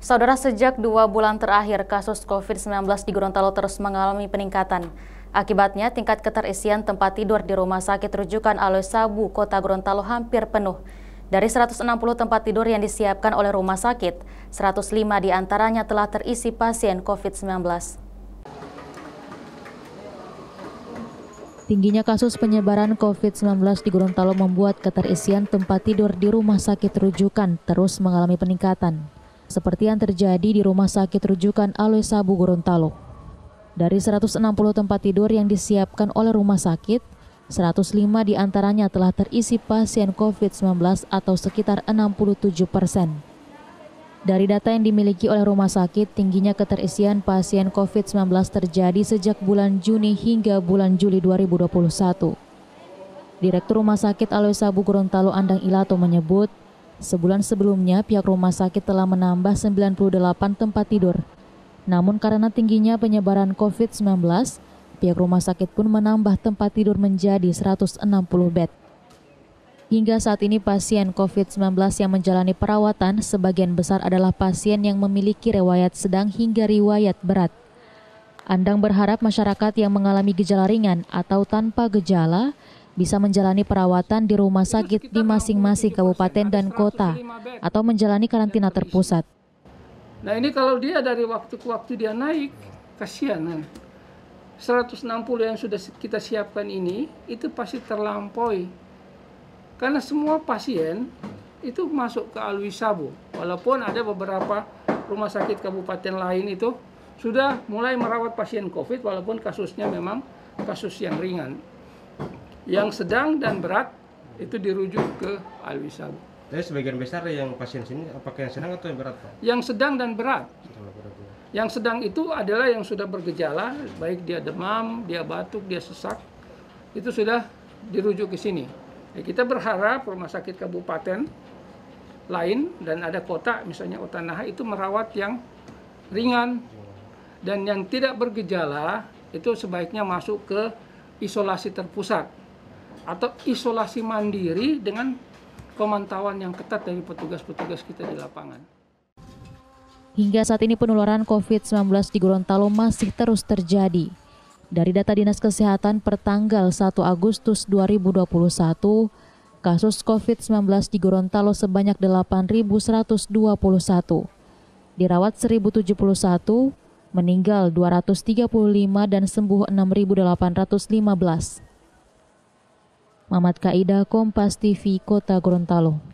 Saudara, sejak 2 bulan terakhir, kasus COVID-19 di Gorontalo terus mengalami peningkatan. Akibatnya, tingkat keterisian tempat tidur di Rumah Sakit Rujukan Alwe Sabu, Kota Gorontalo hampir penuh. Dari 160 tempat tidur yang disiapkan oleh rumah sakit, 105 diantaranya telah terisi pasien COVID-19. Tingginya kasus penyebaran COVID-19 di Gorontalo membuat keterisian tempat tidur di Rumah Sakit Rujukan terus mengalami peningkatan, seperti yang terjadi di Rumah Sakit Rujukan Alwe Sabu, Gorontalo. Dari 160 tempat tidur yang disiapkan oleh rumah sakit, 105 diantaranya telah terisi pasien COVID-19 atau sekitar 67%. Dari data yang dimiliki oleh rumah sakit, tingginya keterisian pasien COVID-19 terjadi sejak bulan Juni hingga bulan Juli 2021. Direktur Rumah Sakit Alwe Sabu Gorontalo Andang Ilato menyebut, sebulan sebelumnya pihak rumah sakit telah menambah 98 tempat tidur. Namun karena tingginya penyebaran COVID-19, pihak rumah sakit pun menambah tempat tidur menjadi 160 bed. Hingga saat ini pasien COVID-19 yang menjalani perawatan sebagian besar adalah pasien yang memiliki riwayat sedang hingga riwayat berat. Andang berharap masyarakat yang mengalami gejala ringan atau tanpa gejala bisa menjalani perawatan di rumah sakit di masing-masing kabupaten dan kota atau menjalani karantina terpusat. Nah ini kalau dia dari waktu ke waktu dia naik, kasihan kan. 160 yang sudah kita siapkan ini, itu pasti terlampaui. Karena semua pasien itu masuk ke Alwe Sabu. Walaupun ada beberapa rumah sakit kabupaten lain itu sudah mulai merawat pasien COVID, walaupun kasusnya memang kasus yang ringan. Yang sedang dan berat itu dirujuk ke Alwe Sabu. Jadi sebagian besar yang pasien sini apakah yang sedang atau yang berat, Pak? Yang sedang dan berat. Yang sedang itu adalah yang sudah bergejala, baik dia demam, dia batuk, dia sesak, itu sudah dirujuk ke sini. Ya, kita berharap rumah sakit kabupaten lain dan ada kota, misalnya Otanaha, itu merawat yang ringan. Dan yang tidak bergejala itu sebaiknya masuk ke isolasi terpusat atau isolasi mandiri dengan pemantauan yang ketat dari petugas-petugas kita di lapangan. Hingga saat ini penularan COVID-19 di Gorontalo masih terus terjadi. Dari data Dinas Kesehatan per tanggal 1 Agustus 2021, kasus COVID-19 di Gorontalo sebanyak 8.121, dirawat 1.071, meninggal 235 dan sembuh 6.815. Mamat Kaida, Kompas TV, Kota Gorontalo.